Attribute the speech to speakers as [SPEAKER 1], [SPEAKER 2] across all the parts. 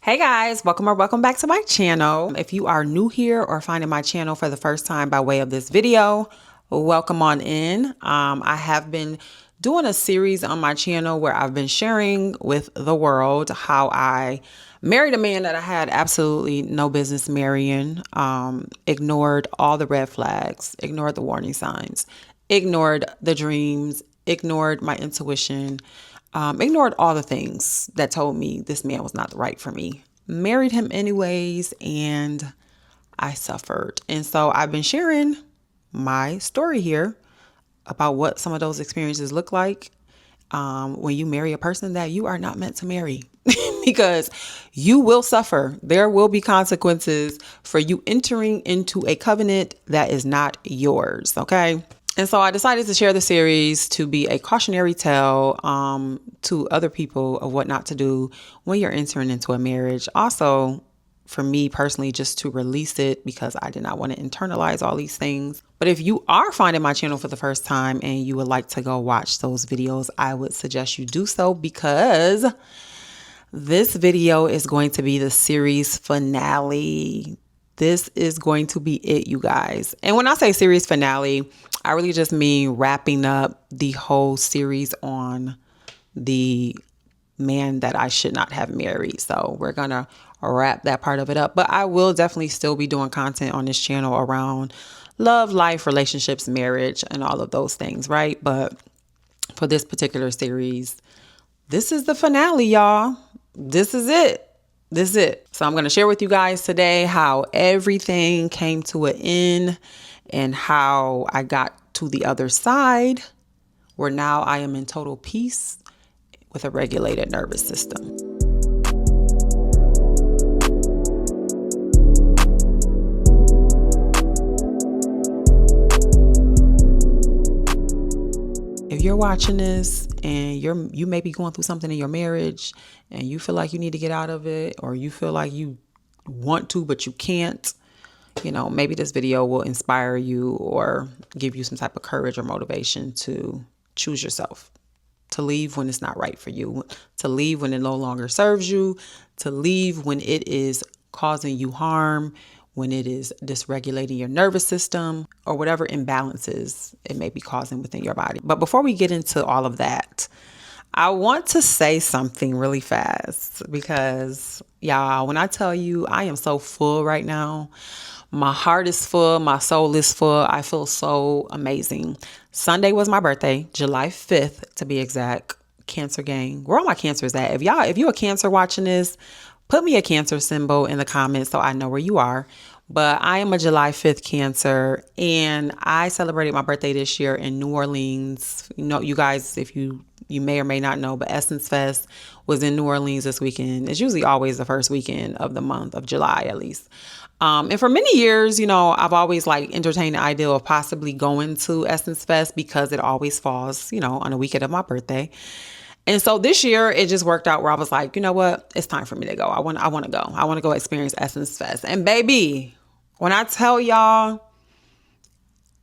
[SPEAKER 1] Hey guys, welcome or welcome back to my channel. If you are new here or finding my channel for the first time by way of this video, welcome on in. I have been doing a series on my channel where I've been sharing with the world how I married a man that I had absolutely no business marrying, ignored all the red flags, ignored the warning signs, ignored the dreams, ignored my intuition, ignored all the things that told me this man was not right for me. Married him anyways, and I suffered. And so I've been sharing my story here about what some of those experiences look like when you marry a person that you are not meant to marry. Because you will suffer. There will be consequences for you entering into a covenant that is not yours, okay? And so I decided to share the series to be a cautionary tale to other people of what not to do when you're entering into a marriage. Also, for me personally, just to release it because I did not want to internalize all these things. But if you are finding my channel for the first time and you would like to go watch those videos, I would suggest you do so because this video is going to be the series finale. This is going to be it, you guys. And when I say series finale, I really just mean wrapping up the whole series on the man that I should not have married. So we're going to wrap that part of it up. But I will definitely still be doing content on this channel around love, life, relationships, marriage, and all of those things, right? But for this particular series, this is the finale, y'all. This is it. This is it. So I'm going to share with you guys today how everything came to an end and how I got to the other side where now I am in total peace with a regulated nervous system. If you're watching this and you may be going through something in your marriage and you feel like you need to get out of it, or you feel like you want to but you can't, maybe this video will inspire you or give you some type of courage or motivation to choose yourself, to leave when it's not right for you, to leave when it no longer serves you, to leave when it is causing you harm, when it is dysregulating your nervous system, or whatever imbalances it may be causing within your body. But before we get into all of that, I want to say something really fast because, y'all, when I tell you I am so full right now, my heart is full, my soul is full. I feel so amazing. Sunday was my birthday, July 5th to be exact. Cancer gang. Where all my cancers at? If you're a Cancer watching this, put me a Cancer symbol in the comments so I know where you are. But I am a July 5th Cancer, and I celebrated my birthday this year in New Orleans. You guys, if you may or may not know, but Essence Fest was in New Orleans this weekend. It's usually always the first weekend of the month of July, at least. And for many years, I've always entertained the idea of possibly going to Essence Fest because it always falls, on the weekend of my birthday. And so this year it just worked out where I was like, you know what? It's time for me to go. I want to go. I want to go experience Essence Fest. And baby, when I tell y'all,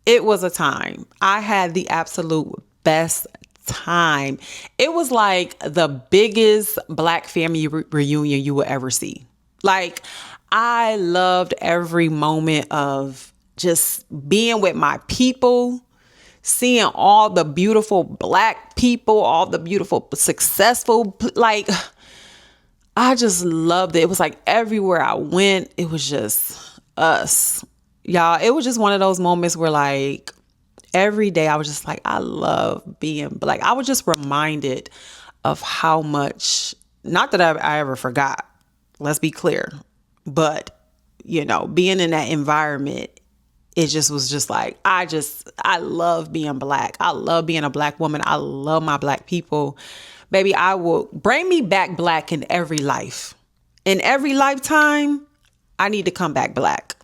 [SPEAKER 1] it was a time. I had the absolute best time. It was like the biggest Black family reunion you will ever see. I loved every moment of just being with my people, seeing all the beautiful Black people, all the beautiful, successful, I just loved it. It was like everywhere I went, it was just us. Y'all, it was just one of those moments where every day I was just like, I love being Black. I was just reminded of how much, not that I ever forgot, let's be clear, but, being in that environment, it just was just like, I love being Black. I love being a Black woman. I love my Black people. Baby, I will bring me back Black in every life. In every lifetime, I need to come back Black.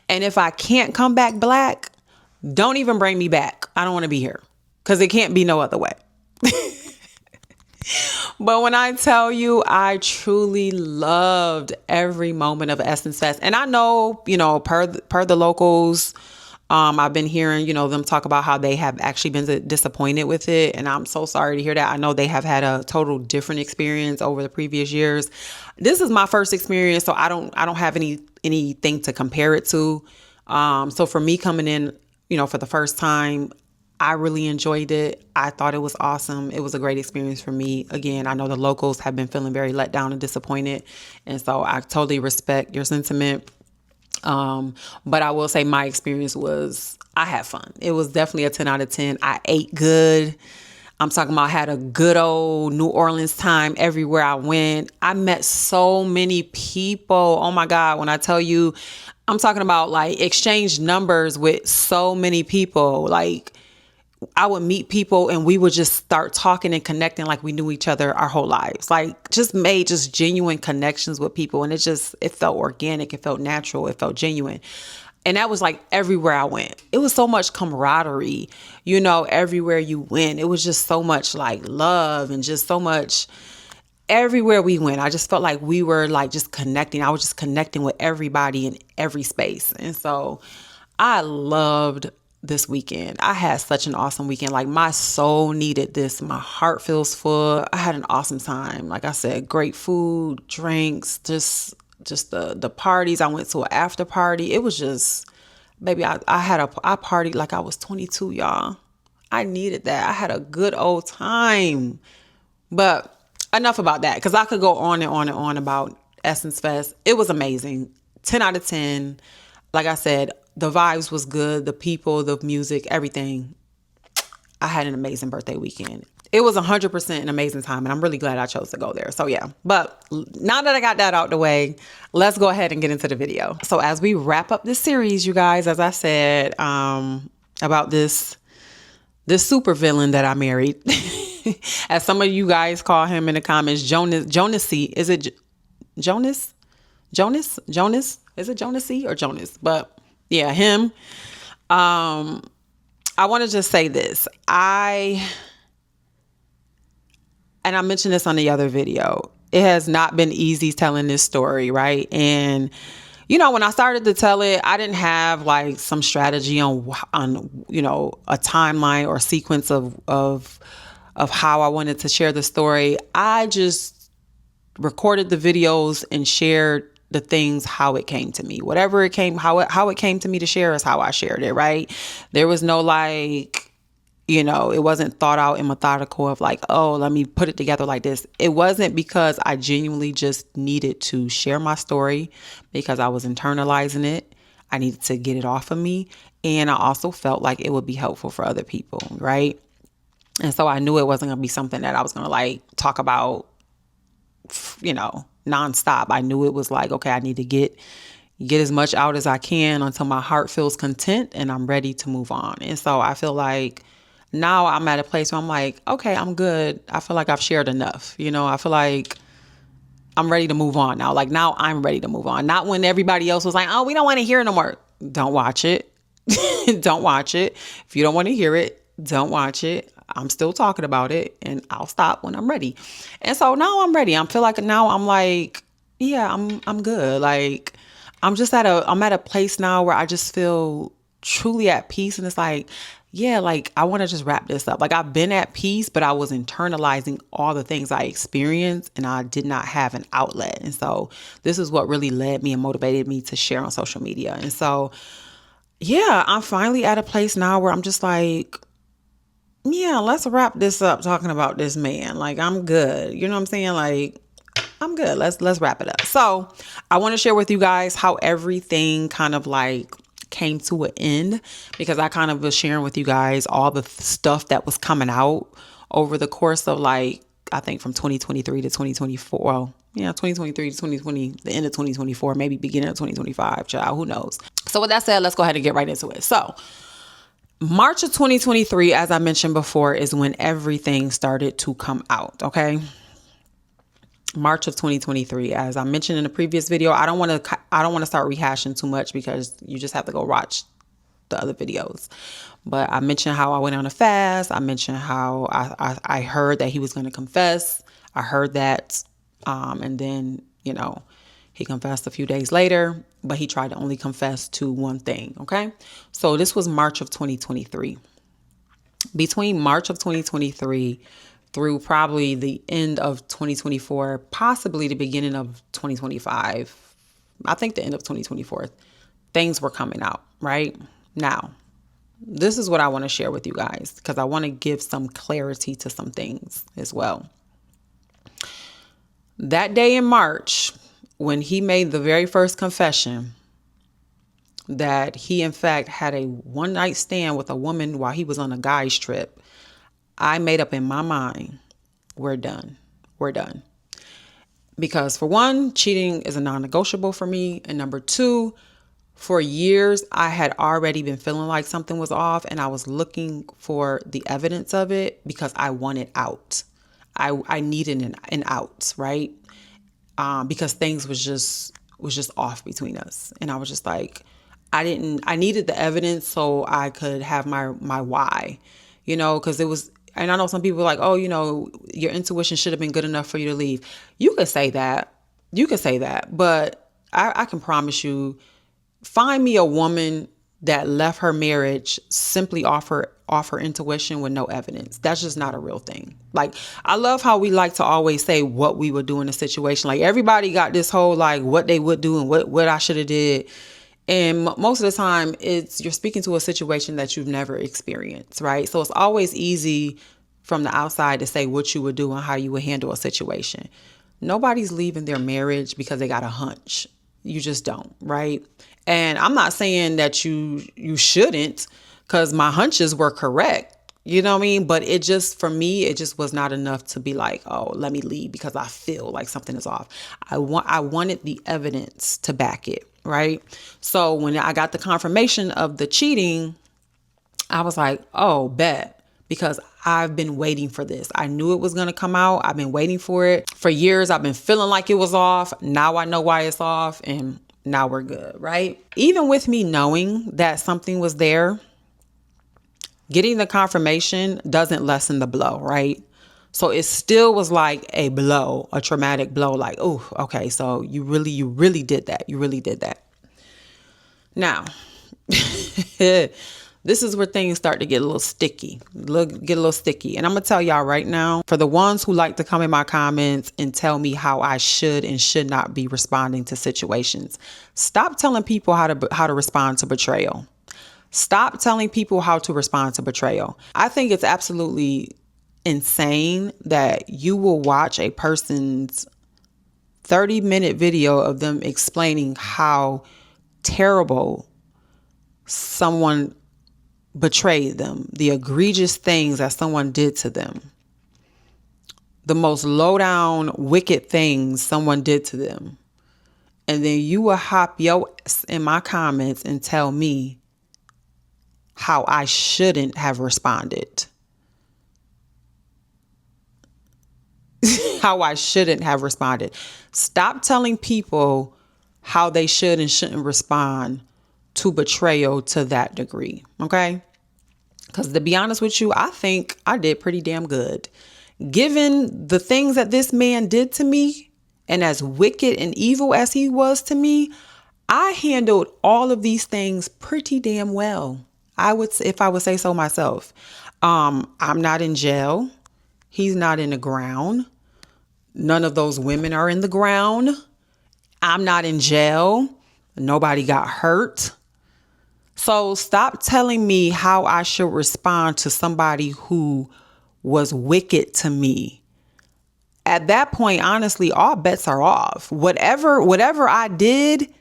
[SPEAKER 1] And if I can't come back Black, don't even bring me back. I don't want to be here because it can't be no other way. But when I tell you, I truly loved every moment of Essence Fest. And I know, per the locals, I've been hearing, them talk about how they have actually been disappointed with it. And I'm so sorry to hear that. I know they have had a total different experience over the previous years. This is my first experience, so I don't have anything to compare it to. So for me coming in, for the first time, I really enjoyed it. I thought it was awesome. It was a great experience for me. Again, I know the locals have been feeling very let down and disappointed. And so I totally respect your sentiment. But I will say my experience was, I had fun. It was definitely a 10 out of 10. I ate good. I'm talking about, I had a good old New Orleans time everywhere I went. I met so many people. Oh my God. When I tell you, I'm talking about like exchange numbers with so many people. Like, I would meet people and we would just start talking and connecting like we knew each other our whole lives. Like, just made just genuine connections with people. And it felt organic. It felt natural. It felt genuine. And that was like everywhere I went. It was so much camaraderie, everywhere you went. It was just so much like love and just so much everywhere we went. I just felt like we were like just connecting. I was just connecting with everybody in every space. And so I loved this weekend. I had such an awesome weekend. Like, my soul needed this. My heart feels full. I had an awesome time. Like I said, great food, drinks, just the parties. I went to an after party. It was just, baby, I partied like I was 22, y'all. I needed that. I had a good old time. But enough about that, because I could go on and on and on about Essence Fest. It was amazing. 10 out of 10. Like I said, the vibes was good. The people, the music, everything. I had an amazing birthday weekend. It was 100% an amazing time, and I'm really glad I chose to go there. So yeah, but now that I got that out the way, let's go ahead and get into the video. So as we wrap up this series, you guys, as I said, about this super villain that I married, as some of you guys call him in the comments, Jonasy. Is it Jonas? Is it Jonasy or Jonas? But yeah, him. I want to just say this. And I mentioned this on the other video. It has not been easy telling this story, right? And when I started to tell it, I didn't have like some strategy on a timeline or sequence of how I wanted to share the story. I just recorded the videos and shared the things how it came to me. Whatever it came, how it came to me to share is how I shared it, right? There was no it wasn't thought out and methodical of like, oh, let me put it together like this. It wasn't, because I genuinely just needed to share my story because I was internalizing it. I needed to get it off of me. And I also felt like it would be helpful for other people, right? And so I knew it wasn't going to be something that I was going to like talk about, nonstop. I knew it was like, okay, I need to get as much out as I can until my heart feels content and I'm ready to move on. And so I feel like now I'm at a place where I'm like, okay, I'm good. I feel like I've shared enough. I feel like I'm ready to move on now. Like, now I'm ready to move on. Not when everybody else was like, oh, we don't want to hear it no more. Don't watch it. Don't watch it. If you don't want to hear it, don't watch it. I'm still talking about it, and I'll stop when I'm ready. And so now I'm ready. I feel like now I'm like, yeah, I'm good. Like, I'm at a place now where I just feel truly at peace. And it's like, yeah, like, I want to just wrap this up. Like, I've been at peace, but I was internalizing all the things I experienced and I did not have an outlet. And so this is what really led me and motivated me to share on social media. And so, yeah, I'm finally at a place now where I'm just like, yeah, let's wrap this up talking about this man. Like, I'm good. You know what I'm saying? Like, I'm good. Let's wrap it up. So I want to share with you guys how everything kind of like came to an end, because I kind of was sharing with you guys all the stuff that was coming out over the course of like, I think from 2023 to 2024. Well, yeah, 2023 to 2020, the end of 2024, maybe beginning of 2025, child, who knows? So with that said, let's go ahead and get right into it. So March of 2023, as I mentioned before, is when everything started to come out. Okay. March of 2023, as I mentioned in the previous video, I don't want to start rehashing too much because you just have to go watch the other videos. But I mentioned how I went on a fast. I mentioned how I heard that he was going to confess. I heard that. And then, He confessed a few days later, but he tried to only confess to one thing. Okay. So this was March of 2023. Between March of 2023 through probably the end of 2024, possibly the beginning of 2025, I think the end of 2024, things were coming out, right? Now, this is what I want to share with you guys because I want to give some clarity to some things as well. That day in March, when he made the very first confession that he, in fact, had a one-night stand with a woman while he was on a guy's trip, I made up in my mind, we're done. We're done. Because for one, cheating is a non-negotiable for me. And number two, for years, I had already been feeling like something was off and I was looking for the evidence of it because I wanted out. I needed an out, right? Because things was just off between us. And I was just like, I needed the evidence so I could have my why, because it was, and I know some people are like, oh, your intuition should have been good enough for you to leave. You could say that. But I can promise you, find me a woman that left her marriage simply off her intuition with no evidence. That's just not a real thing. Like, I love how we like to always say what we would do in a situation. Like, everybody got this whole, like, what they would do and what I should have did. And most of the time, you're speaking to a situation that you've never experienced, right? So it's always easy from the outside to say what you would do and how you would handle a situation. Nobody's leaving their marriage because they got a hunch. You just don't, right? And I'm not saying that you shouldn't, because my hunches were correct. You know what I mean? But it just, for me, it just was not enough to be like, oh, let me leave because I feel like something is off. I wanted the evidence to back it, right? So when I got the confirmation of the cheating, I was like, oh, bet. Because I've been waiting for this. I knew it was going to come out. I've been waiting for it. For years, I've been feeling like it was off. Now I know why it's off. And now we're good, right? Even with me knowing that something was there, getting the confirmation doesn't lessen the blow, right? So it still was like a blow, a traumatic blow. Like, oh, okay. So you really did that. You really did that. Now, this is where things start to get a little sticky, And I'm going to tell y'all right now, for the ones who like to come in my comments and tell me how I should and should not be responding to situations, stop telling people how to respond to betrayal. Stop telling people how to respond to betrayal. I think it's absolutely insane that you will watch a person's 30-minute video of them explaining how terrible someone betrayed them, the egregious things that someone did to them, the most low-down, wicked things someone did to them. And then you will hop your ass in my comments and tell me how I shouldn't have responded. How I shouldn't have responded. Stop telling people how they should and shouldn't respond to betrayal to that degree. Okay? Because to be honest with you, I think I did pretty damn good. Given the things that this man did to me, and as wicked and evil as he was to me, I handled all of these things pretty damn well. I would, if I would say so myself. I'm not in jail. He's not in the ground. None of those women are in the ground. I'm not in jail. Nobody got hurt. So stop telling me how I should respond to somebody who was wicked to me. At that point, honestly, all bets are off. Whatever I did,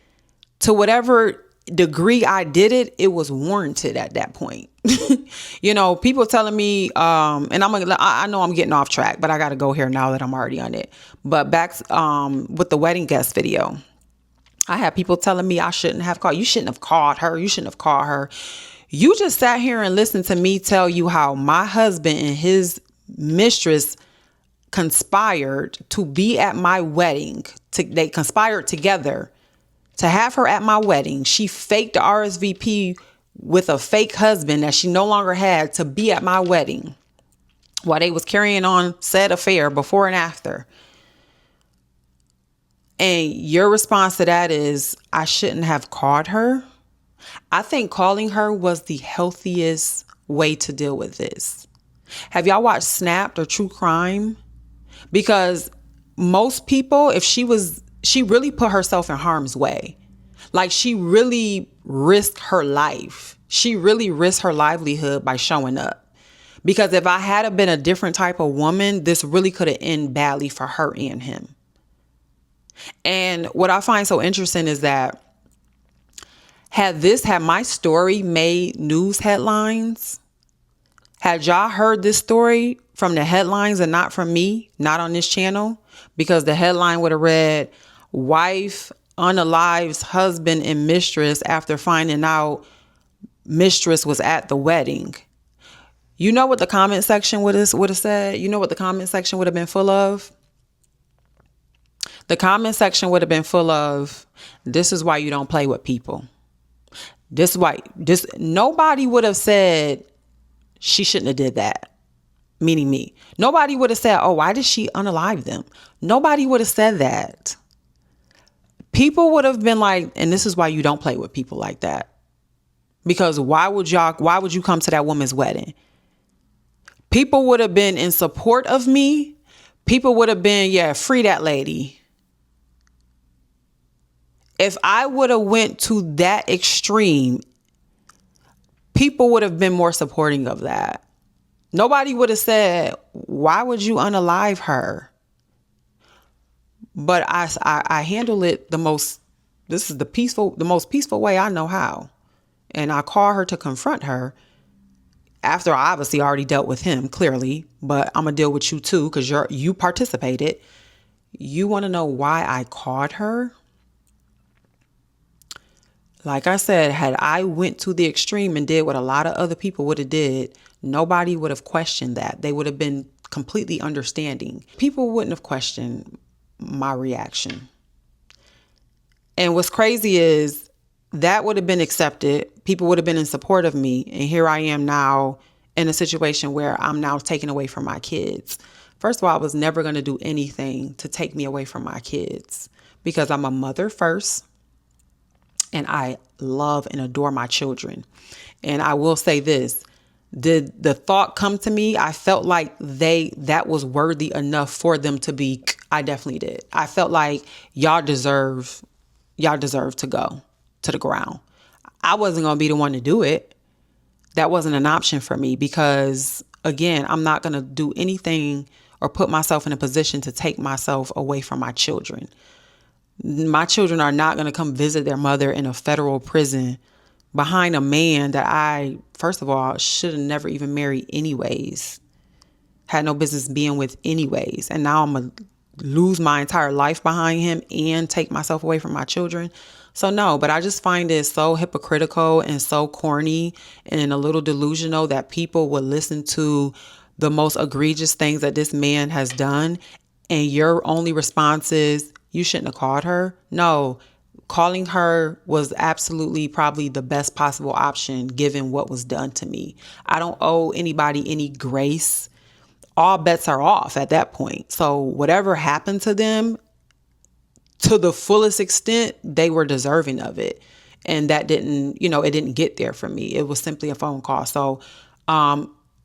[SPEAKER 1] to whatever degree I did it, it was warranted at that point. People telling me, and I know I'm getting off track, but I got to go here now that I'm already on it. But back with the wedding guest video, I had people telling me I shouldn't have called. You shouldn't have called her. You shouldn't have called her. You just sat here and listened to me tell you how my husband and his mistress conspired to be at my wedding. They conspired together to have her at my wedding. She faked the RSVP with a fake husband that she no longer had to be at my wedding while they was carrying on said affair before and after. And your response to that is, I shouldn't have called her. I think calling her was the healthiest way to deal with this. Have y'all watched Snapped or True Crime? Because most people, if she really put herself in harm's way. Like, she really risked her life. She really risked her livelihood by showing up. Because if I had been a different type of woman, this really could have ended badly for her and him. And what I find so interesting is that had my story made news headlines, had y'all heard this story from the headlines and not from me, not on this channel, because the headline would have read, wife unalives husband and mistress after finding out mistress was at the wedding. You know what the comment section would have said? You know what the comment section would have been full of? The comment section would have been full of, this is why you don't play with people. Nobody would have said she shouldn't have did that. Meaning me. Nobody would have said, oh, why did she unalive them? Nobody would have said that. People would have been like, and this is why you don't play with people like that. Because why would you come to that woman's wedding? People would have been in support of me. People would have been, yeah, free that lady. If I would have went to that extreme, people would have been more supporting of that. Nobody would have said, why would you unalive her? But I handle it this is the most peaceful way I know how. And I call her to confront her after I obviously already dealt with him, clearly, but I'm going to deal with you too, because you participated. You want to know why I called her? Like I said, had I went to the extreme and did what a lot of other people would have did, nobody would have questioned that. They would have been completely understanding. People wouldn't have questioned my reaction. And what's crazy is that would have been accepted. People would have been in support of me. And here I am now in a situation where I'm now taken away from my kids. First of all, I was never going to do anything to take me away from my kids because I'm a mother first. And I love and adore my children. And I will say this, did the thought come to me? I felt like that was worthy enough for them to be, I definitely did. I felt like y'all deserve to go to the ground. I wasn't going to be the one to do it. That wasn't an option for me because, again, I'm not going to do anything or put myself in a position to take myself away from my children. My children are not going to come visit their mother in a federal prison behind a man that I, first of all, should have never even married anyways. Had no business being with anyways. And now I'm going to lose my entire life behind him and take myself away from my children. So no, but I just find it so hypocritical and so corny and a little delusional that people would listen to the most egregious things that this man has done. And your only response is, you shouldn't have called her. No, calling her was absolutely probably the best possible option given what was done to me. I don't owe anybody any grace. All bets are off at that point. So whatever happened to them, to the fullest extent, they were deserving of it. And that didn't, it didn't get there for me. It was simply a phone call. So,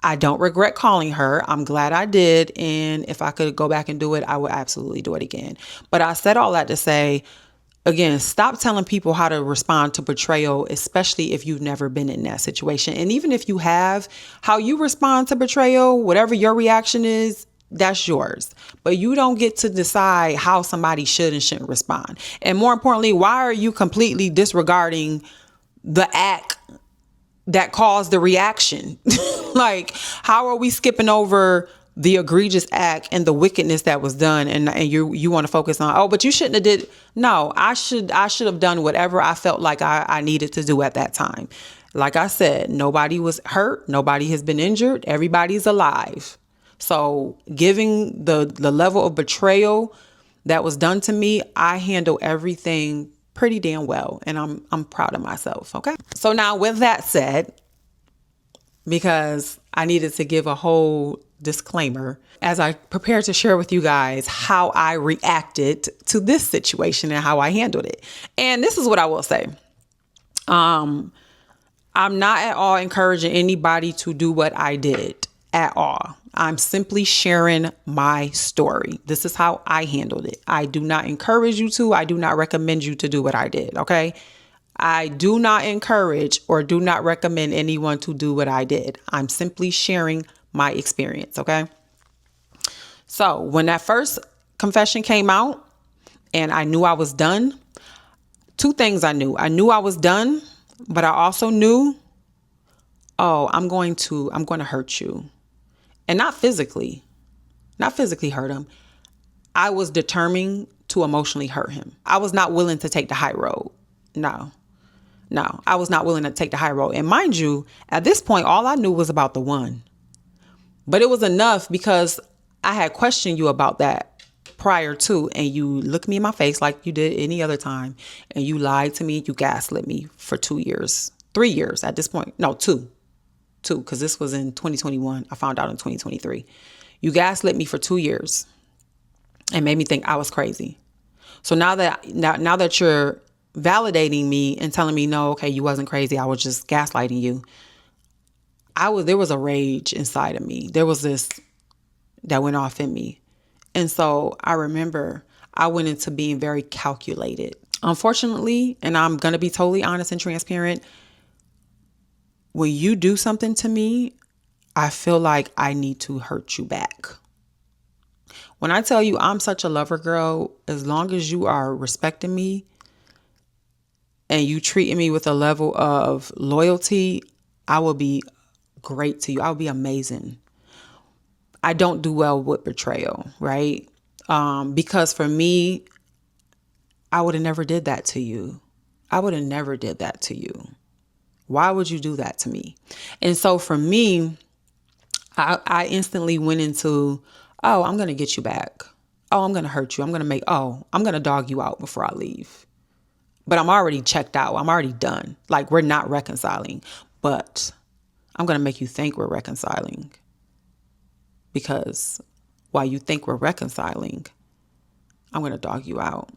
[SPEAKER 1] I don't regret calling her. I'm glad I did. And if I could go back and do it, I would absolutely do it again. But I said all that to say, again, stop telling people how to respond to betrayal, especially if you've never been in that situation. And even if you have, how you respond to betrayal, whatever your reaction is, that's yours. But you don't get to decide how somebody should and shouldn't respond. And more importantly, why are you completely disregarding the act that caused the reaction? Like, how are we skipping over the egregious act and the wickedness that was done, and you want to focus on, oh, but you shouldn't have did. No, I should have done whatever I felt like I needed to do at that time. Like I said, nobody was hurt, nobody has been injured, everybody's alive. So giving the level of betrayal that was done to me, I handle everything pretty damn well, and I'm proud of myself. Okay. So now with that said, because I needed to give a whole disclaimer as I prepare to share with you guys how I reacted to this situation and how I handled it. And this is what I will say. I'm not at all encouraging anybody to do what I did at all. I'm simply sharing my story. This is how I handled it. I do not encourage you to. I do not recommend you to do what I did. Okay. I do not encourage or do not recommend anyone to do what I did. I'm simply sharing my experience. Okay. So when that first confession came out and I knew I was done, two things I knew. I knew I was done, but I also knew, oh, I'm going to hurt you. And not physically hurt him. I was determined to emotionally hurt him. I was not willing to take the high road. No, I was not willing to take the high road. And mind you, at this point, all I knew was about the one. But it was enough because I had questioned you about that prior to, and you looked me in my face like you did any other time. And you lied to me. You gaslit me for 2 years, 3 years at this point. No, two, because this was in 2021. I found out in 2023. You gaslit me for 2 years and made me think I was crazy. So now that you're validating me and telling me, no, okay, you wasn't crazy. I was just gaslighting you. There was a rage inside of me. There was this that went off in me. And so I remember I went into being very calculated. Unfortunately, and I'm going to be totally honest and transparent, when you do something to me, I feel like I need to hurt you back. When I tell you I'm such a lover girl, as long as you are respecting me and you treating me with a level of loyalty, I will be great to you. I will be amazing. I don't do well with betrayal, right? Because for me, I would have never did that to you. I would have never did that to you. Why would you do that to me? And so for me, I instantly went into, oh, I'm going to get you back. Oh, I'm going to hurt you. I'm going to dog you out before I leave. But I'm already checked out. I'm already done. Like, we're not reconciling, but I'm going to make you think we're reconciling. Because while you think we're reconciling, I'm going to dog you out.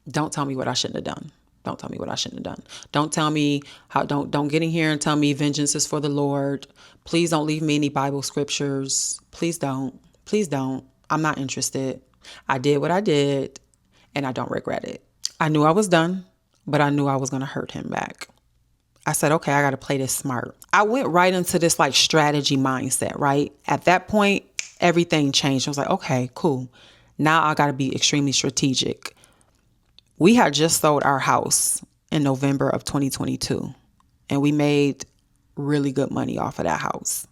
[SPEAKER 1] Don't tell me what I shouldn't have done. Don't tell me what I shouldn't have done. Don't tell me don't get in here and tell me vengeance is for the Lord. Please don't leave me any Bible scriptures. Please don't. Please don't. I'm not interested. I did what I did and I don't regret it. I knew I was done, but I knew I was going to hurt him back. I said, okay, I got to play this smart. I went right into this like strategy mindset, right? At that point, everything changed. I was like, okay, cool. Now I got to be extremely strategic. We had just sold our house in November of 2022, and we made really good money off of that house.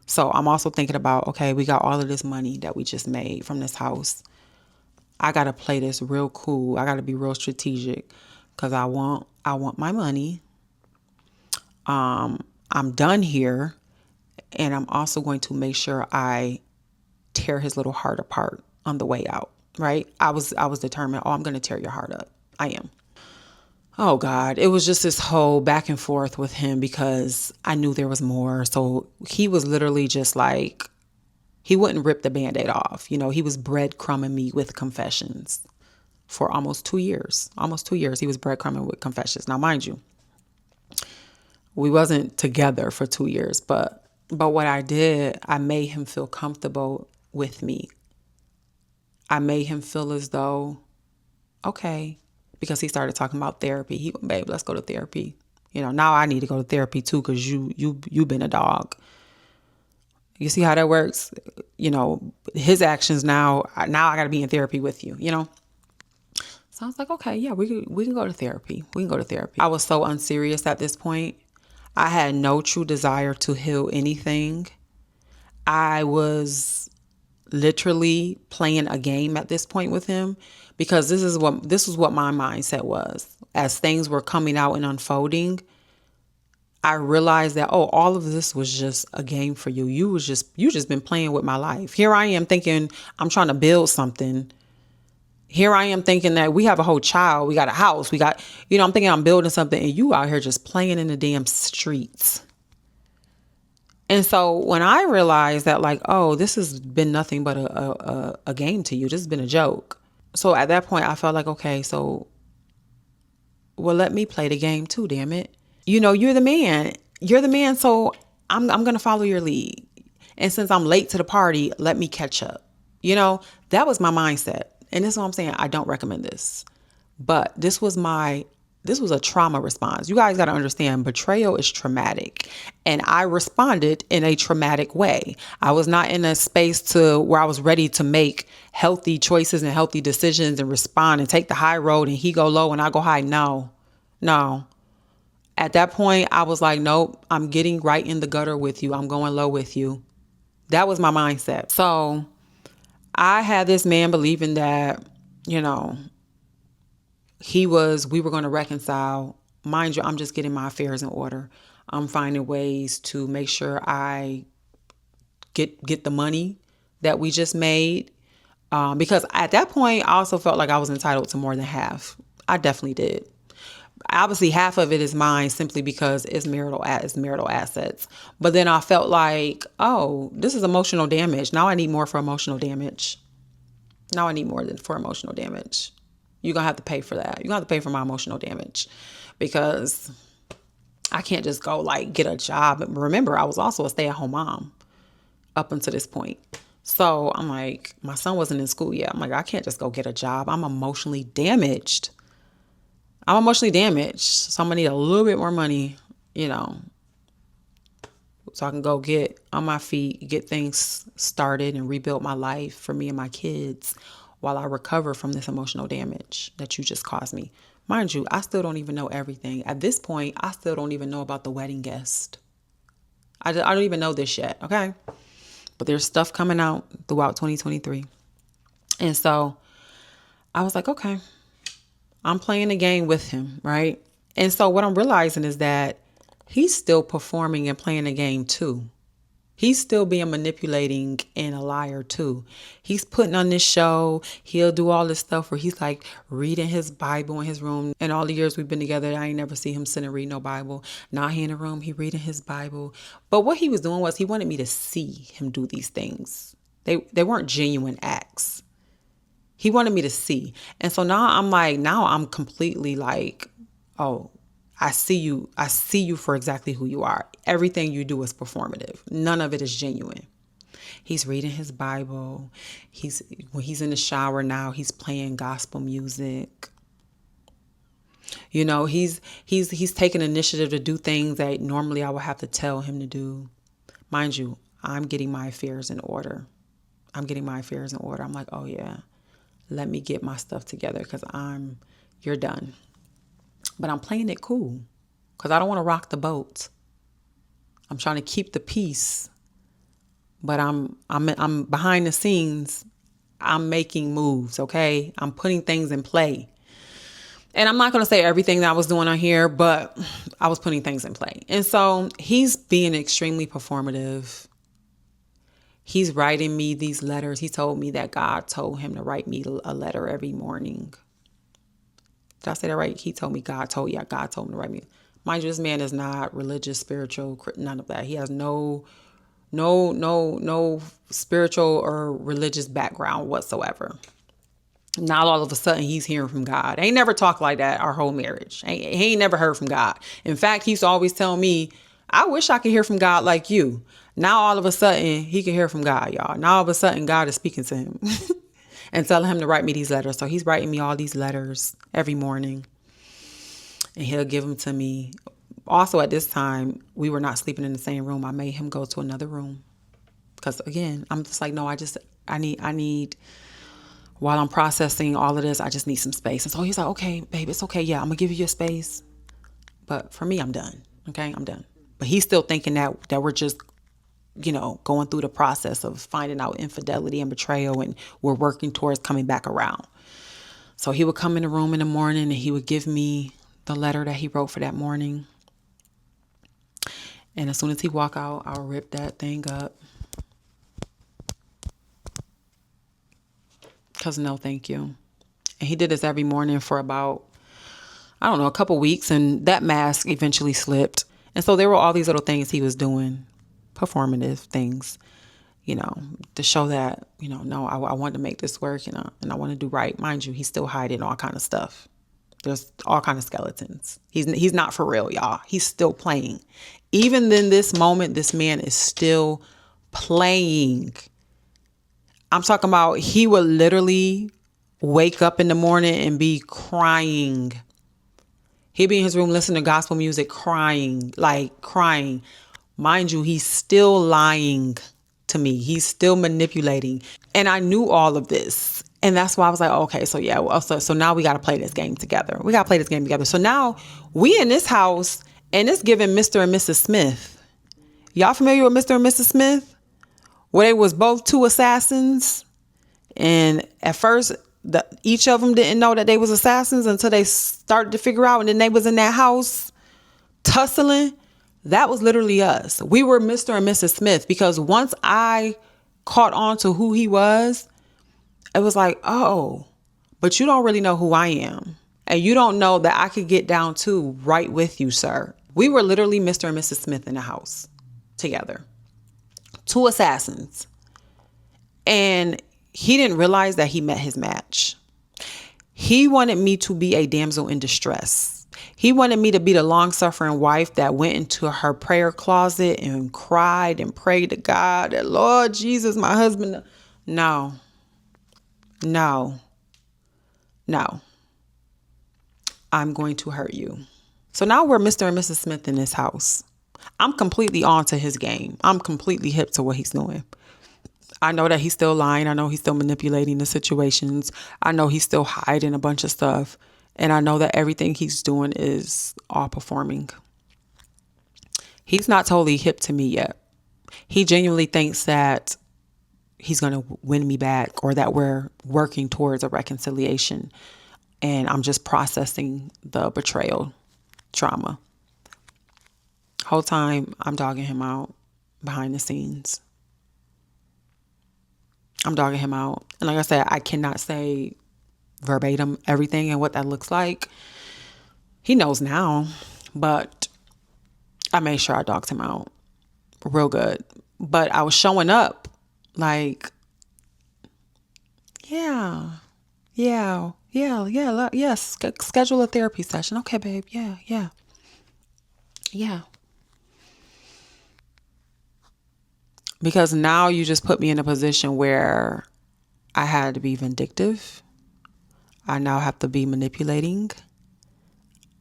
[SPEAKER 1] So I'm also thinking about, okay, we got all of this money that we just made from this house. I got to play this real cool. I got to be real strategic because I want my money. I'm done here, and I'm also going to make sure I tear his little heart apart on the way out, right? I was determined, I'm going to tear your heart up. I am. Oh God, it was just this whole back and forth with him because I knew there was more. So he was literally just like, he wouldn't rip the Band-Aid off. You know, he was breadcrumbing me with confessions for almost 2 years. Almost 2 years, he was breadcrumbing with confessions. Now, mind you, we wasn't together for 2 years, but what I did, I made him feel comfortable with me. I made him feel as though, okay, because he started talking about therapy. He went, babe, let's go to therapy. You know, now I need to go to therapy too because you've been a dog. You see how that works? You know, his actions now I got to be in therapy with you, you know? So I was like, okay, yeah, we can go to therapy. We can go to therapy. I was so unserious at this point. I had no true desire to heal anything. I was literally playing a game at this point with him because this is what my mindset was. As things were coming out and unfolding, I realized that, all of this was just a game for you. You just been playing with my life. Here I am thinking I'm trying to build something. Here I am thinking that we have a whole child. We got a house. We got, I'm thinking I'm building something and you out here just playing in the damn streets. And so when I realized that, like, oh, this has been nothing but a game to you. This has been a joke. So at that point, I felt like, okay, so, well, let me play the game too, damn it. You're the man. You're the man, so I'm going to follow your lead. And since I'm late to the party, let me catch up. That was my mindset. And this is what I'm saying. I don't recommend this. But this was a trauma response. You guys got to understand, betrayal is traumatic. And I responded in a traumatic way. I was not in a space where I was ready to make healthy choices and healthy decisions and respond and take the high road and he go low and I go high. No. At that point, I was like, nope, I'm getting right in the gutter with you. I'm going low with you. That was my mindset. So I had this man believing that, we were going to reconcile. Mind you, I'm just getting my affairs in order. I'm finding ways to make sure I get the money that we just made. Because at that point, I also felt like I was entitled to more than half. I definitely did. Obviously, half of it is mine simply because it's marital assets. But then I felt like, oh, this is emotional damage. Now I need more for emotional damage. You're going to have to pay for that. You're going to have to pay for my emotional damage because I can't just go like get a job. Remember, I was also a stay-at-home mom up until this point. So I'm like, my son wasn't in school yet. I'm like, I can't just go get a job. I'm emotionally damaged. So I'm going to need a little bit more money, so I can go get on my feet, get things started and rebuild my life for me and my kids while I recover from this emotional damage that you just caused me. Mind you, I still don't even know everything. At this point, I still don't even know about the wedding guest. I don't even know this yet, okay? But there's stuff coming out throughout 2023. And so I was like, okay, I'm playing a game with him, right? And so what I'm realizing is that he's still performing and playing a game too. He's still being manipulating and a liar too. He's putting on this show. He'll do all this stuff where he's like reading his Bible in his room. And all the years we've been together, I ain't never see him sit and read no Bible. Now he in the room, he reading his Bible. But what he was doing was he wanted me to see him do these things. They weren't genuine acts. He wanted me to see. And so now I'm completely like, oh, I see you for exactly who you are. Everything you do is performative. None of it is genuine. He's reading his Bible. When he's in the shower now, he's playing gospel music. He's taking initiative to do things that normally I would have to tell him to do. Mind you, I'm getting my affairs in order. I'm like, oh yeah, let me get my stuff together because you're done. But I'm playing it cool because I don't want to rock the boat. I'm trying to keep the peace, but I'm behind the scenes. I'm making moves, okay? I'm putting things in play. And I'm not going to say everything that I was doing on here, but I was putting things in play. And so he's being extremely performative. He's writing me these letters. He told me that God told him to write me a letter every morning. Did I say that right? He told me God told him to write me. Mind you, this man is not religious, spiritual, none of that. He has no spiritual or religious background whatsoever. Now all of a sudden he's hearing from God. I ain't never talked like that our whole marriage. He ain't never heard from God. In fact, he used to always tell me, I wish I could hear from God like you. Now all of a sudden he can hear from God, y'all. Now all of a sudden God is speaking to him. And telling him to write me these letters. So he's writing me all these letters every morning. And he'll give them to me. Also at this time, we were not sleeping in the same room. I made him go to another room. Because again, I'm just like, no, I need, while I'm processing all of this, I just need some space. And so he's like, okay, babe, it's okay. Yeah, I'm going to give you your space. But for me, I'm done. Okay, I'm done. But he's still thinking that we're just going through the process of finding out infidelity and betrayal, and we're working towards coming back around. So he would come in the room in the morning and he would give me the letter that he wrote for that morning. And as soon as he walk out, I'll rip that thing up. Because no, thank you. And he did this every morning for about, a couple weeks, and that mask eventually slipped. And so there were all these little things he was doing, performative things, to show that, no, I want to make this work, and I want to do right. Mind you, he's still hiding all kind of stuff. There's all kind of skeletons. He's not for real, y'all. He's still playing. Even in this moment, this man is still playing. I'm talking about he would literally wake up in the morning and be crying. He'd be in his room listening to gospel music, crying, like crying. Mind you, he's still lying to me. He's still manipulating. And I knew all of this. And that's why I was like, okay, so yeah, well, so now we got to play this game together. We got to play this game together. So now we in this house, and it's giving Mr. and Mrs. Smith. Y'all familiar with Mr. and Mrs. Smith? Where they was both two assassins. And at first, each of them didn't know that they was assassins until they started to figure out. And then they was in that house tussling. That was literally us. We were Mr. and Mrs. Smith, because once I caught on to who he was, it was like, oh, but you don't really know who I am. And you don't know that I could get down to right with you, sir. We were literally Mr. and Mrs. Smith in the house together. Two assassins. And he didn't realize that he met his match. He wanted me to be a damsel in distress. He wanted me to be the long-suffering wife that went into her prayer closet and cried and prayed to God that, Lord Jesus, my husband. No. I'm going to hurt you. So now we're Mr. and Mrs. Smith in this house. I'm completely on to his game. I'm completely hip to what he's doing. I know that he's still lying. I know he's still manipulating the situations. I know he's still hiding a bunch of stuff. And I know that everything he's doing is all performing. He's not totally hip to me yet. He genuinely thinks that he's going to win me back, or that we're working towards a reconciliation. And I'm just processing the betrayal trauma. Whole time I'm dogging him out behind the scenes. I'm dogging him out. And like I said, I cannot say verbatim everything and what that looks like. He knows now, but I made sure I dogged him out real good. But I was showing up like, yes, schedule a therapy session. Okay, babe. Yeah. Because now you just put me in a position where I had to be vindictive. I now have to be manipulating.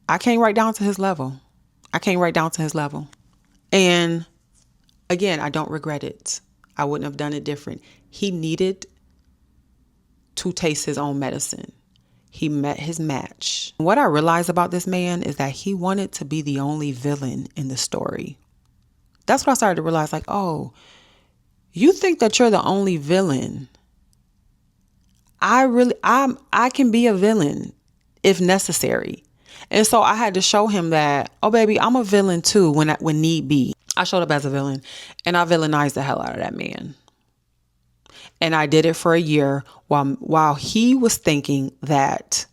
[SPEAKER 1] I came right down to his level. And again, I don't regret it. I wouldn't have done it different. He needed to taste his own medicine. He met his match. What I realized about this man is that he wanted to be the only villain in the story. That's what I started to realize, like, oh, you think that you're the only villain. I can be a villain if necessary. And so I had to show him that, oh baby, I'm a villain too when need be. I showed up as a villain and I villainized the hell out of that man. And I did it for a year while he was thinking that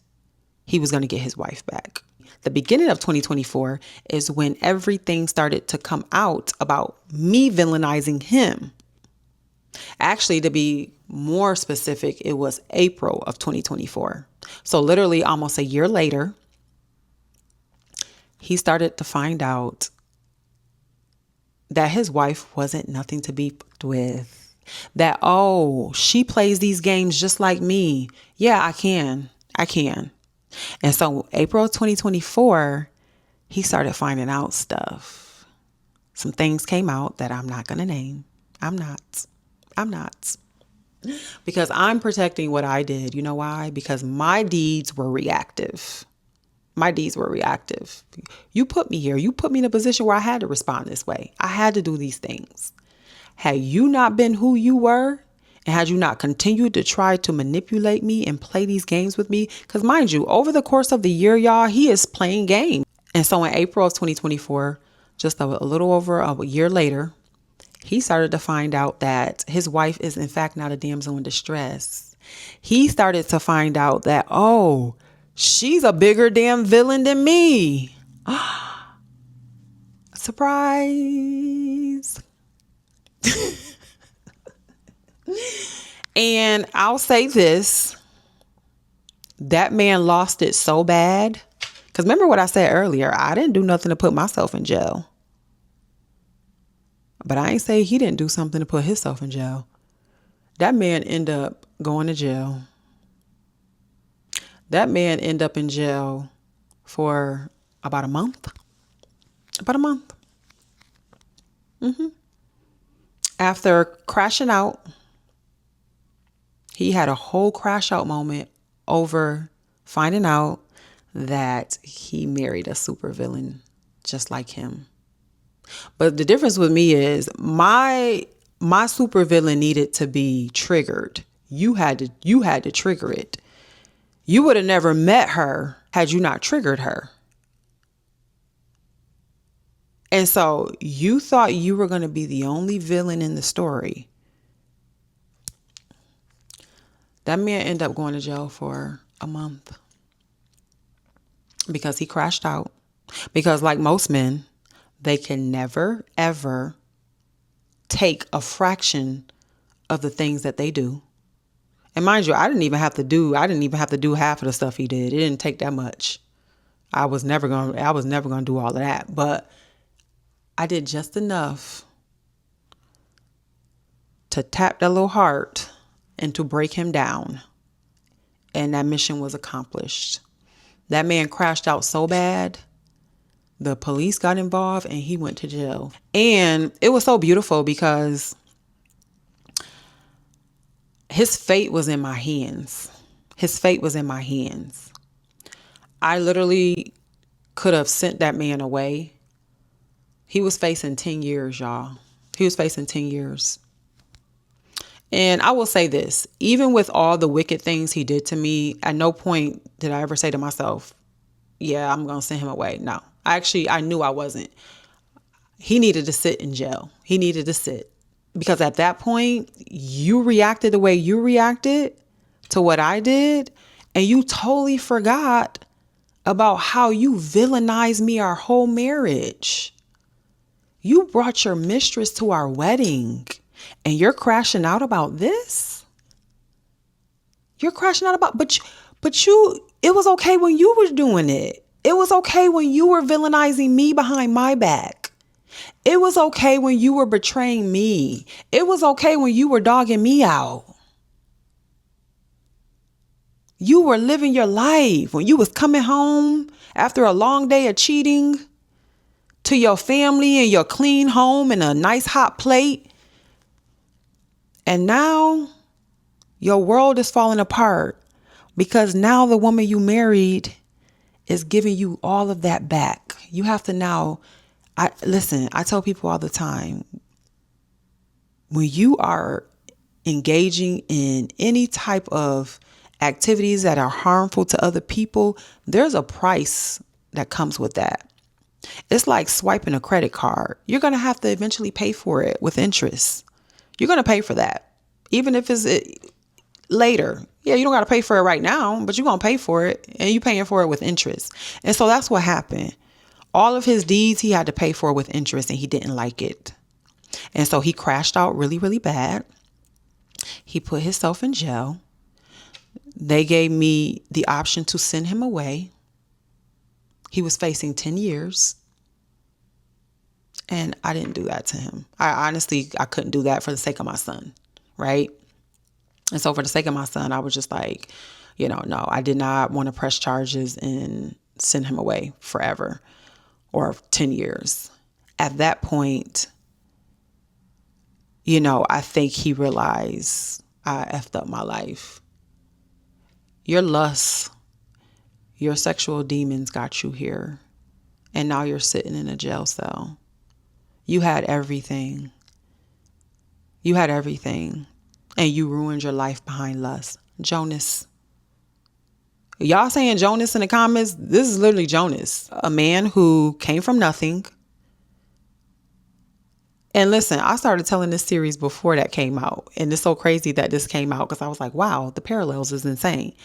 [SPEAKER 1] he was going to get his wife back. The beginning of 2024 is when everything started to come out about me villainizing him. Actually, to be more specific, it was April of 2024. So literally almost a year later, he started to find out that his wife wasn't nothing to be fucked with. That, oh, she plays these games just like me. Yeah, I can. And so April 2024, he started finding out stuff. Some things came out that I'm not going to name. I'm not. Because I'm protecting what I did. You know why? Because my deeds were reactive. You put me here. You put me in a position where I had to respond this way. I had to do these things. Had you not been who you were, and had you not continued to try to manipulate me and play these games with me, because mind you, over the course of the year, y'all, he is playing games. And so in April of 2024, just a little over a year later, he started to find out that his wife is in fact not a damsel in distress. He started to find out that, oh, she's a bigger damn villain than me. Surprise. And I'll say this, that man lost it so bad. Because remember what I said earlier, I didn't do nothing to put myself in jail. But I ain't say he didn't do something to put himself in jail. That man ended up going to jail. That man ended up in jail for about a month. About a month. After crashing out, he had a whole crash out moment over finding out that he married a supervillain just like him. But the difference with me is my supervillain needed to be triggered. You had to trigger it. You would have never met her had you not triggered her. And so you thought you were going to be the only villain in the story. That man ended up going to jail for a month because he crashed out. Because like most men, they can never, ever take a fraction of the things that they do. And mind you, I didn't even have to do half of the stuff he did. It didn't take that much. I was never going to do all of that, but I did just enough to tap that little heart and to break him down. And that mission was accomplished. That man crashed out so bad, the police got involved and he went to jail. And it was so beautiful because his fate was in my hands. His fate was in my hands. I literally could have sent that man away. He was facing 10 years, y'all. He was facing 10 years. And I will say this, even with all the wicked things he did to me, at no point did I ever say to myself, yeah, I'm going to send him away. No, I knew I wasn't. He needed to sit in jail. He needed to sit. Because at that point, you reacted the way you reacted to what I did. And you totally forgot about how you villainized me our whole marriage. You brought your mistress to our wedding and you're crashing out about this. You're crashing out about, but it was okay when you were doing it. It was okay when you were villainizing me behind my back. It was okay when you were betraying me. It was okay when you were dogging me out. You were living your life when you was coming home after a long day of cheating to your family and your clean home and a nice hot plate. And now your world is falling apart because now the woman you married is giving you all of that back. You have to now, I tell people all the time, when you are engaging in any type of activities that are harmful to other people, there's a price that comes with that. It's like swiping a credit card. You're going to have to eventually pay for it with interest. You're going to pay for that, even if it's later. Yeah, you don't got to pay for it right now, but you're going to pay for it, and you're paying for it with interest. And so that's what happened. All of his deeds he had to pay for with interest, and he didn't like it. And so he crashed out really, really bad. He put himself in jail. They gave me the option to send him away. He was facing 10 years. And I didn't do that to him. I couldn't do that for the sake of my son, right? And so for the sake of my son, I was just like, no, I did not want to press charges and send him away forever or 10 years. At that point, I think he realized I effed up my life. Your lust, your sexual demons got you here. And now you're sitting in a jail cell. You had everything. You had everything. And you ruined your life behind lust. Jonas. Y'all saying Jonas in the comments? This is literally Jonas. A man who came from nothing. And listen, I started telling this series before that came out. And it's so crazy that this came out because I was like, wow, the parallels is insane.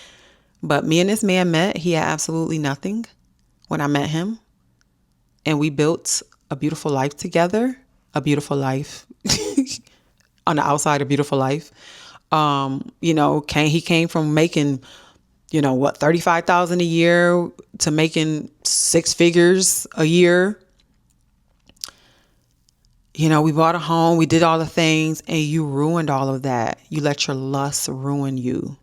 [SPEAKER 1] But me and this man met. He had absolutely nothing when I met him. And we built a beautiful life together. A beautiful life. on the outside, A Beautiful Life. He came from making, 35,000 a year to making six figures a year. We bought a home, we did all the things, and you ruined all of that. You let your lust ruin you.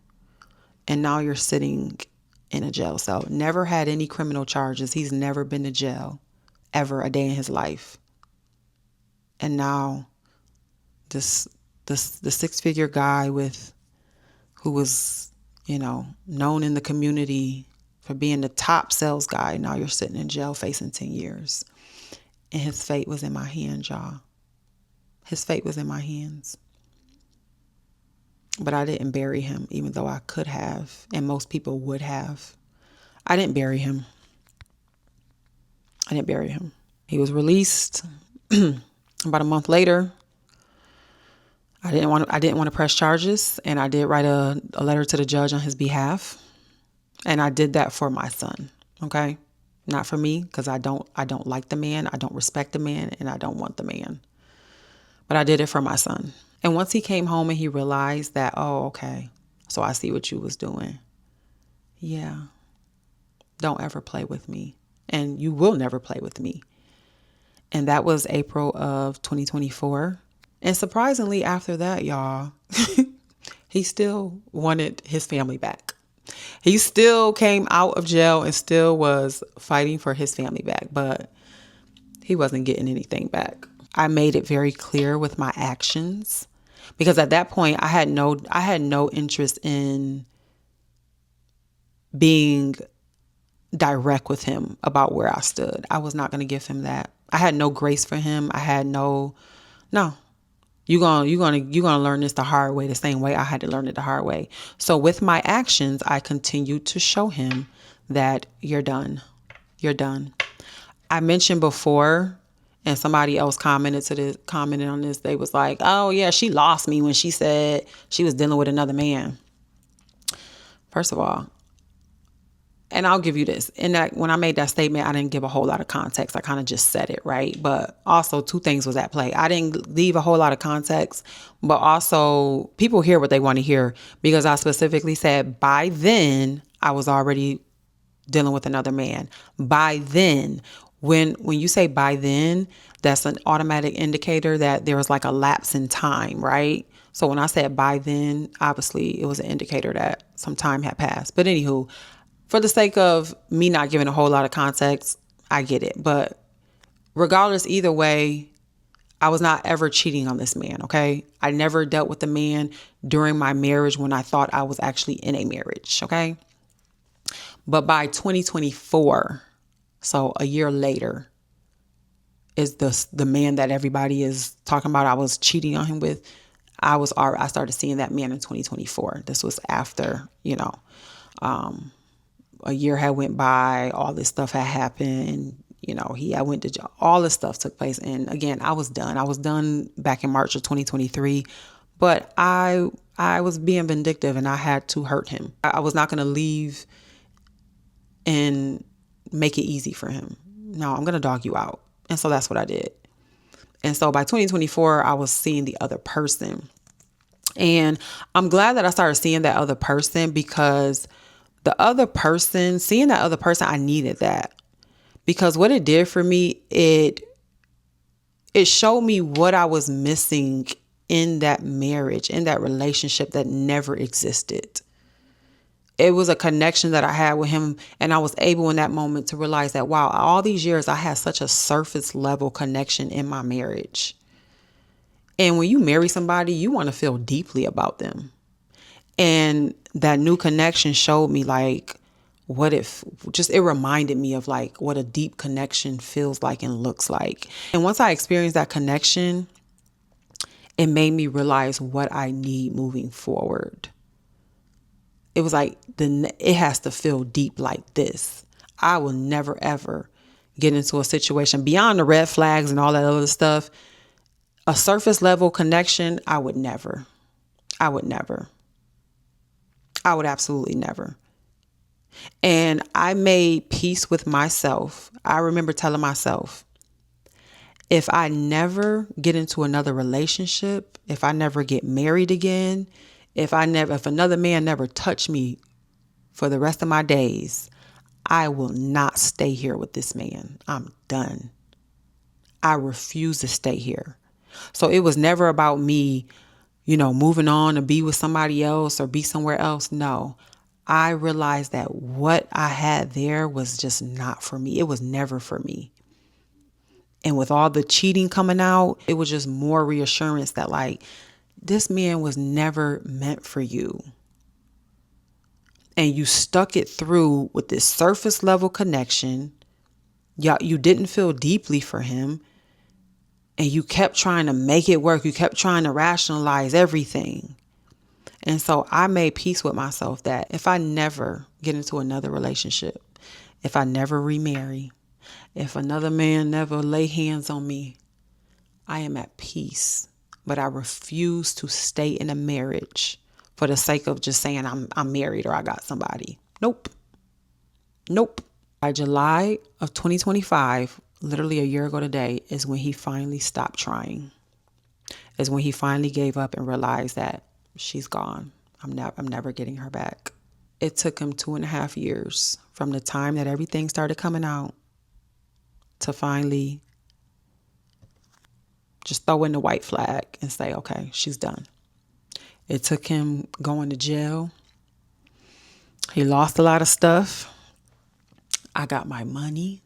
[SPEAKER 1] And now you're sitting in a jail cell. Never had any criminal charges. He's never been to jail ever a day in his life. And now the six-figure guy who was, known in the community for being the top sales guy, now you're sitting in jail facing 10 years. And his fate was in my hands, y'all. His fate was in my hands. But I didn't bury him, even though I could have, and most people would have. I didn't bury him. He was released about a month later. I didn't want to press charges, and I did write a letter to the judge on his behalf. And I did that for my son, okay? Not for me, because I don't like the man, I don't respect the man, and I don't want the man. But I did it for my son. And once he came home and he realized that, oh, okay, so I see what you was doing. Yeah. Don't ever play with me. And you will never play with me. And that was April of 2024. And surprisingly, after that, y'all, he still wanted his family back. He still came out of jail and still was fighting for his family back, but he wasn't getting anything back. I made it very clear with my actions, because at that point I had no interest in being direct with him about where I stood. I was not going to give him that. I had no grace for him. I had no. You're gonna learn this the hard way, the same way I had to learn it the hard way. So with my actions, I continued to show him that you're done. You're done. I mentioned before, and somebody else commented on this. They was like, "Oh yeah, she lost me when she said she was dealing with another man." First of all, and I'll give you this. In that, when I made that statement, I didn't give a whole lot of context. I kind of just said it, right? But also two things was at play. I didn't leave a whole lot of context, but also people hear what they want to hear, because I specifically said by then I was already dealing with another man. By then, when you say by then, that's an automatic indicator that there was like a lapse in time, right? So when I said by then, obviously it was an indicator that some time had passed. But anywho, for the sake of me not giving a whole lot of context, I get it. But regardless, either way, I was not ever cheating on this man, okay? I never dealt with the man during my marriage when I thought I was actually in a marriage, okay? But by 2024, so a year later, is the man that everybody is talking about I was cheating on him with. I started seeing that man in 2024. This was after, a year had went by, all this stuff had happened, I went to jail, all this stuff took place. And again, I was done back in March of 2023, but I was being vindictive and I had to hurt him. I was not going to leave and make it easy for him. No, I'm going to dog you out. And so that's what I did. And so by 2024, I was seeing the other person. And I'm glad that I started seeing that other person, because seeing that other person, I needed that, because what it did for me, it showed me what I was missing in that marriage, in that relationship that never existed. It was a connection that I had with him, and I was able in that moment to realize that, wow, all these years I had such a surface level connection in my marriage. And when you marry somebody, you want to feel deeply about them. And that new connection showed me like it reminded me of like what a deep connection feels like and looks like. And once I experienced that connection, it made me realize what I need moving forward. It was like, it has to feel deep like this. I will never, ever get into a situation beyond the red flags and all that other stuff. A surface level connection, I would absolutely never. And I made peace with myself. I remember telling myself, If I never get into another relationship, if I never get married again, if another man never touched me for the rest of my days, I will not stay here with this man. I'm done. I refuse to stay here. So it was never about me, moving on to be with somebody else or be somewhere else. No, I realized that what I had there was just not for me. It was never for me. And with all the cheating coming out, it was just more reassurance that like, this man was never meant for you. And you stuck it through with this surface level connection. You didn't feel deeply for him. And you kept trying to make it work. You kept trying to rationalize everything. And so I made peace with myself that if I never get into another relationship, if I never remarry, if another man never lay hands on me, I am at peace. But I refuse to stay in a marriage for the sake of just saying I'm married or I got somebody. Nope. By July of 2025, literally a year ago today, is when he finally stopped trying. Is when he finally gave up and realized that she's gone. I'm never getting her back. It took him 2.5 years from the time that everything started coming out to finally just throw in the white flag and say, okay, she's done. It took him going to jail. He lost a lot of stuff. I got my money.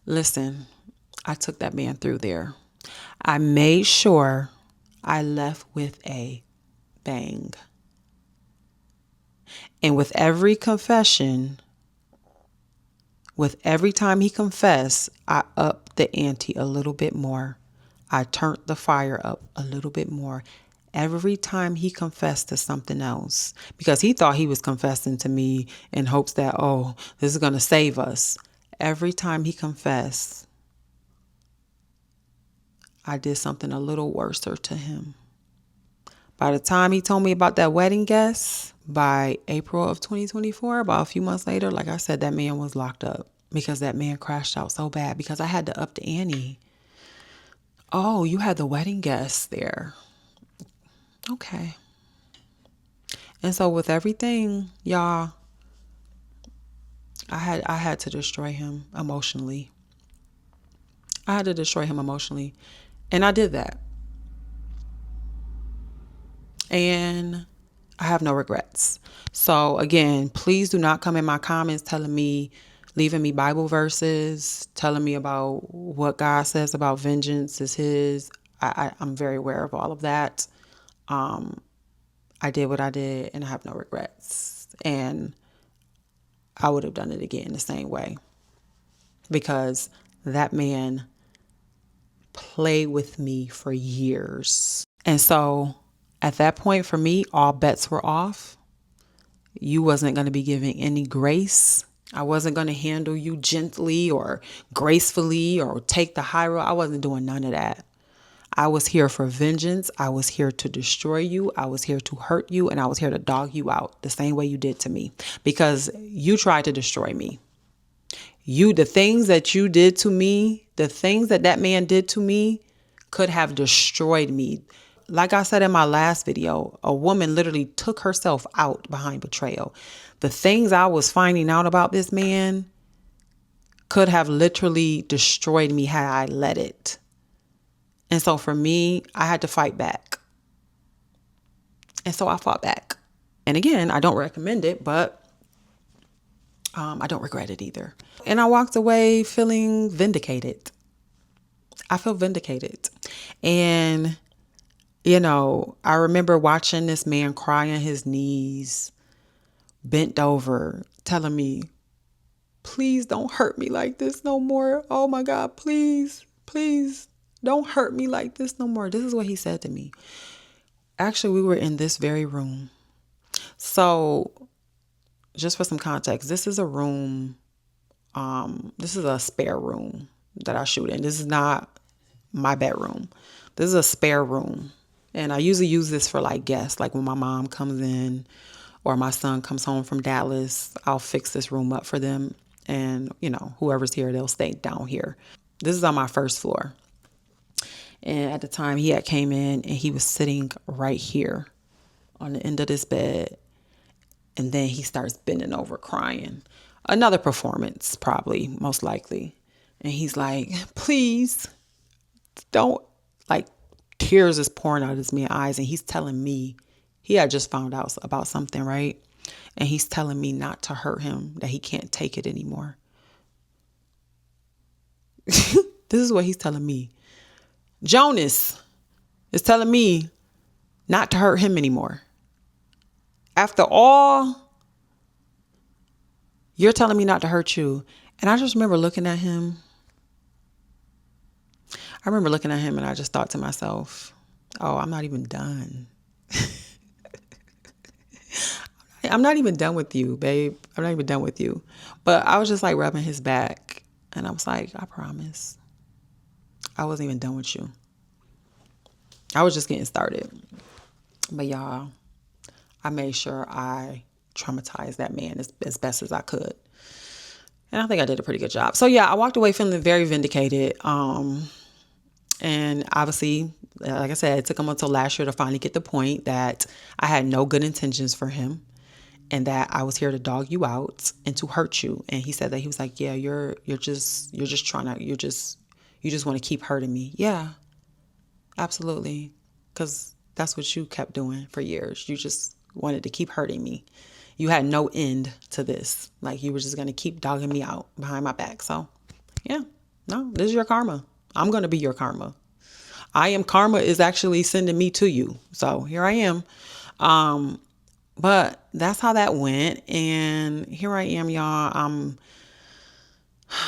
[SPEAKER 1] Listen, I took that man through there. I made sure I left with a bang. And with every confession, with every time he confessed, I upped the ante a little bit more. I turned the fire up a little bit more. Every time he confessed to something else, because he thought he was confessing to me in hopes that, oh, this is going to save us. Every time he confessed, I did something a little worse to him. By the time he told me about that wedding guest, by April of 2024, about a few months later, like I said, that man was locked up because that man crashed out so bad because I had to up the ante. Oh, you had the wedding guest there. Okay. And so with everything, y'all, I had to destroy him emotionally. And I did that. And I have no regrets. So again, please do not come in my comments leaving me Bible verses, telling me about what God says about vengeance is his. I'm very aware of all of that. I did what I did and I have no regrets. And I would have done it again the same way. Because that man played with me for years. And so at that point for me, all bets were off. You wasn't going to be giving any grace. I wasn't going to handle you gently or gracefully or take the high road. I wasn't doing none of that. I was here for vengeance. I was here to destroy you. I was here to hurt you. And I was here to dog you out the same way you did to me because you tried to destroy me. The things that you did to me, the things that man did to me could have destroyed me. Like I said in my last video, a woman literally took herself out behind betrayal. The things I was finding out about this man could have literally destroyed me had I let it. And so for me, I had to fight back. And so I fought back. And again, I don't recommend it, but I don't regret it either. And I walked away feeling vindicated. I feel vindicated. And, I remember watching this man cry on his knees, bent over, telling me, please don't hurt me like this no more. Oh my God, please, please don't hurt me like this no more. This is what he said to me. Actually, we were in this very room. So just for some context, this is a room. This is a spare room that I shoot in. This is not my bedroom. This is a spare room. And I usually use this for like guests, like when my mom comes in or my son comes home from Dallas, I'll fix this room up for them. and, whoever's here, they'll stay down here. This is on my first floor. And at the time he had came in and he was sitting right here on the end of this bed. And then he starts bending over crying. Another performance, probably, most likely. And he's like, please don't, like, tears is pouring out of his man's eyes. And he's telling me, he had just found out about something, right? And he's telling me not to hurt him, that he can't take it anymore. This is what he's telling me. Jonas is telling me not to hurt him anymore. After all, you're telling me not to hurt you. And I just remember looking at him. And I just thought to myself, oh, I'm not even done. I'm not even done with you, babe. I'm not even done with you. But I was just like rubbing his back. And I was like, I promise. I wasn't even done with you. I was just getting started. But y'all, I made sure I traumatized that man as best as I could. And I think I did a pretty good job. So yeah, I walked away feeling very vindicated. And obviously, like I said, it took him until last year to finally get the point that I had no good intentions for him and that I was here to dog you out and to hurt you. And he said that, he was like, yeah, you're just you just want to keep hurting me. Yeah, absolutely. Because that's what you kept doing for years. You just wanted to keep hurting me. You had no end to this. Like, you were just going to keep dogging me out behind my back. So yeah, no, this is your karma. I'm going to be your karma. I am karma is actually sending me to you. So here I am. But that's how that went. And here I am, y'all.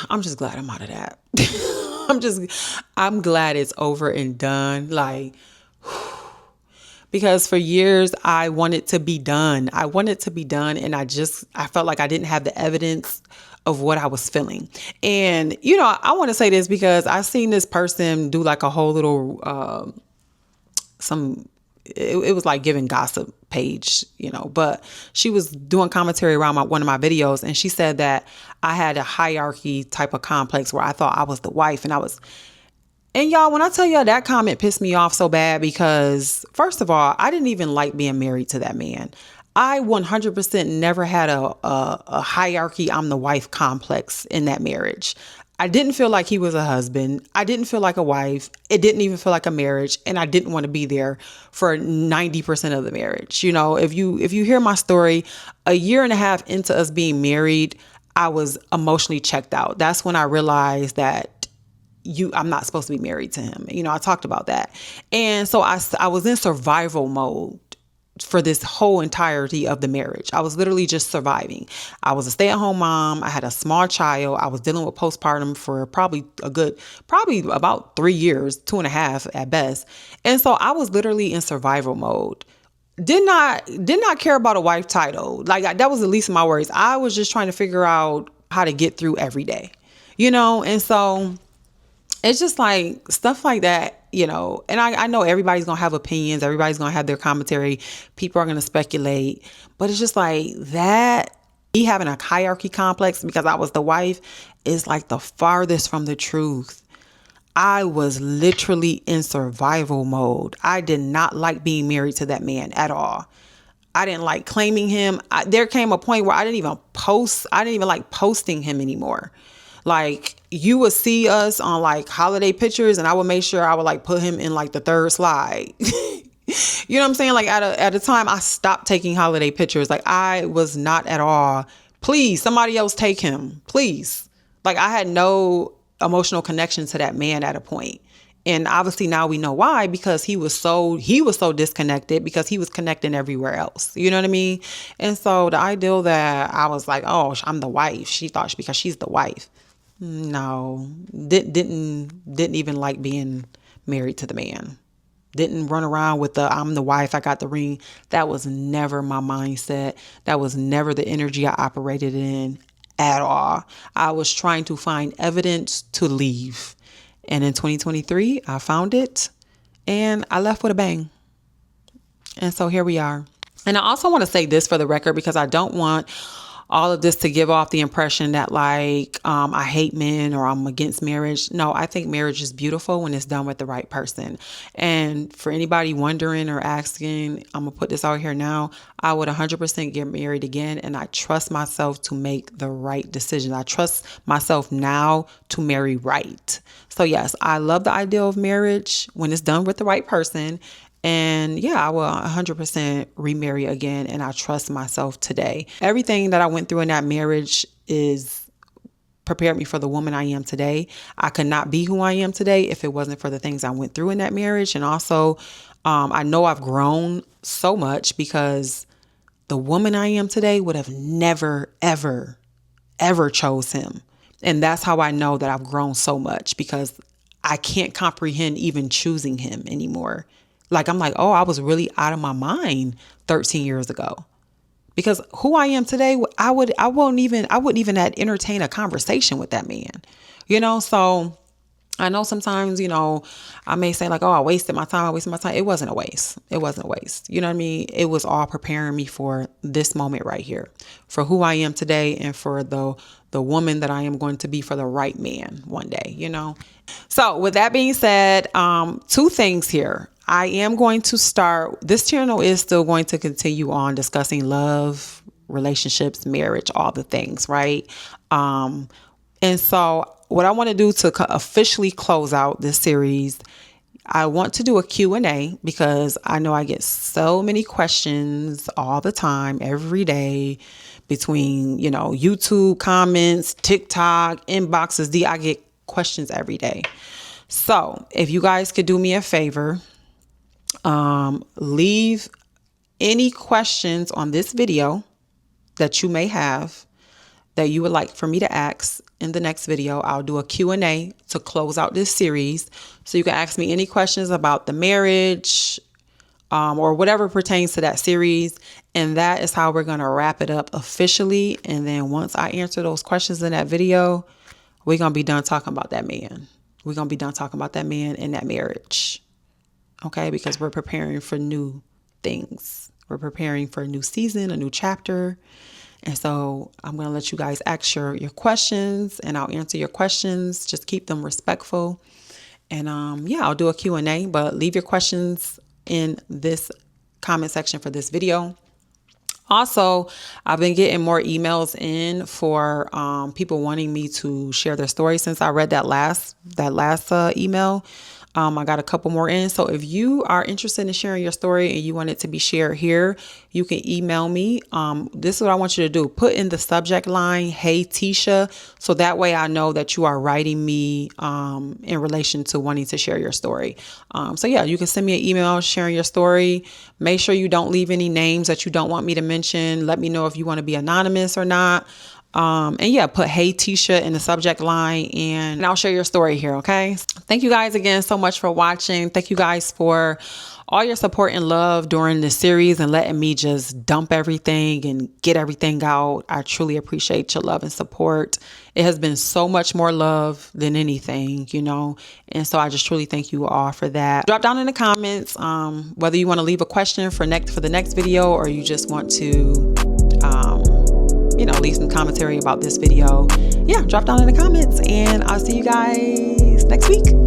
[SPEAKER 1] I'm just glad I'm out of that. I'm glad it's over and done. Like, because for years I wanted to be done. And I felt like I didn't have the evidence of what I was feeling. And, I want to say this because I seen this person do like a whole little, it was like giving gossip page, but she was doing commentary around one of my videos. And she said that I had a hierarchy type of complex where I thought I was the wife and y'all, when I tell y'all that comment pissed me off so bad because first of all, I didn't even like being married to that man. I 100% never had a hierarchy, I'm the wife complex in that marriage. I didn't feel like he was a husband. I didn't feel like a wife. It didn't even feel like a marriage. And I didn't want to be there for 90% of the marriage. If you hear my story, a year and a half into us being married, I was emotionally checked out. That's when I realized that I'm not supposed to be married to him. I talked about that. And so I was in survival mode for this whole entirety of the marriage. I was literally just surviving. I was a stay-at-home mom. I had a small child. I was dealing with postpartum for probably about 3 years, 2.5 at best. And so I was literally in survival mode. Did not care about a wife title. Like, that was the least of my worries. I was just trying to figure out how to get through every day, and so it's just like stuff like that, and I know everybody's going to have opinions. Everybody's going to have their commentary. People are going to speculate, but it's just like that. Me having a hierarchy complex because I was the wife is like the farthest from the truth. I was literally in survival mode. I did not like being married to that man at all. I didn't like claiming him. There came a point where I didn't even like posting him anymore. Like, you would see us on like holiday pictures and I would make sure I would like put him in like the third slide. You know what I'm saying? Like at a time I stopped taking holiday pictures. Like, I was not at all, please, somebody else take him, please. Like, I had no emotional connection to that man at a point. And obviously now we know why, because he was so disconnected because he was connecting everywhere else. You know what I mean? And so the ideal that I was like, oh, I'm the wife. She thought because she's the wife. No, didn't even like being married to the man. Didn't run around with I'm the wife, I got the ring. That was never my mindset. That was never the energy I operated in at all. I was trying to find evidence to leave. And in 2023, I found it and I left with a bang. And so here we are. And I also want to say this for the record, because I don't want all of this to give off the impression that like I hate men or I'm against marriage. No, I think marriage is beautiful when it's done with the right person. And for anybody wondering or asking, I'm gonna put this out here now. I would 100% get married again, and I trust myself to make the right decision. I trust myself now to marry right. So yes, I love the idea of marriage when it's done with the right person. And yeah, I will 100% remarry again, and I trust myself today. Everything that I went through in that marriage is prepared me for the woman I am today. I could not be who I am today if it wasn't for the things I went through in that marriage. And also, I know I've grown so much because the woman I am today would have never, ever, ever chose him. And that's how I know that I've grown so much, because I can't comprehend even choosing him anymore. Like, I'm like, oh, I was really out of my mind 13 years ago, because who I am today, I wouldn't even entertain a conversation with that man, So I know sometimes, I may say like, oh, I wasted my time. It wasn't a waste. You know what I mean? It was all preparing me for this moment right here, for who I am today, and for the woman that I am going to be for the right man one day, So with that being said, two things here. I am going to start, this channel is still going to continue on discussing love, relationships, marriage, all the things, right? And so what I want to do to officially close out this series, I want to do a Q&A, because I know I get so many questions all the time, every day, between, YouTube comments, TikTok, inboxes. I get questions every day. So if you guys could do me a favor, leave any questions on this video that you may have that you would like for me to ask in the next video. I'll do a Q&A to close out this series. So you can ask me any questions about the marriage, or whatever pertains to that series. And that is how we're going to wrap it up officially. And then once I answer those questions in that video, we're going to be done talking about that man. We're going to be done talking about that man and that marriage. Okay, because we're preparing for new things. We're preparing for a new season, a new chapter. And so I'm going to let you guys ask your questions, and I'll answer your questions. Just keep them respectful. And I'll do a Q&A, but leave your questions in this comment section for this video. Also, I've been getting more emails in for people wanting me to share their story since I read that last email. I got a couple more in. So if you are interested in sharing your story and you want it to be shared here, you can email me. This is what I want you to do. Put in the subject line, "Hey Tisha," so that way I know that you are writing me in relation to wanting to share your story. So yeah, you can send me an email sharing your story. Make sure you don't leave any names that you don't want me to mention. Let me know if you want to be anonymous or not. Put "Hey Tisha" in the subject line, and I'll share your story here. Okay. Thank you guys again so much for watching. Thank you guys for all your support and love during this series and letting me just dump everything and get everything out. I truly appreciate your love and support. It has been so much more love than anything, and so I just truly thank you all for that. Drop down in the comments whether you want to leave a question for the next video, or you just want to leave some commentary about this video. Yeah, drop down in the comments, and I'll see you guys next week.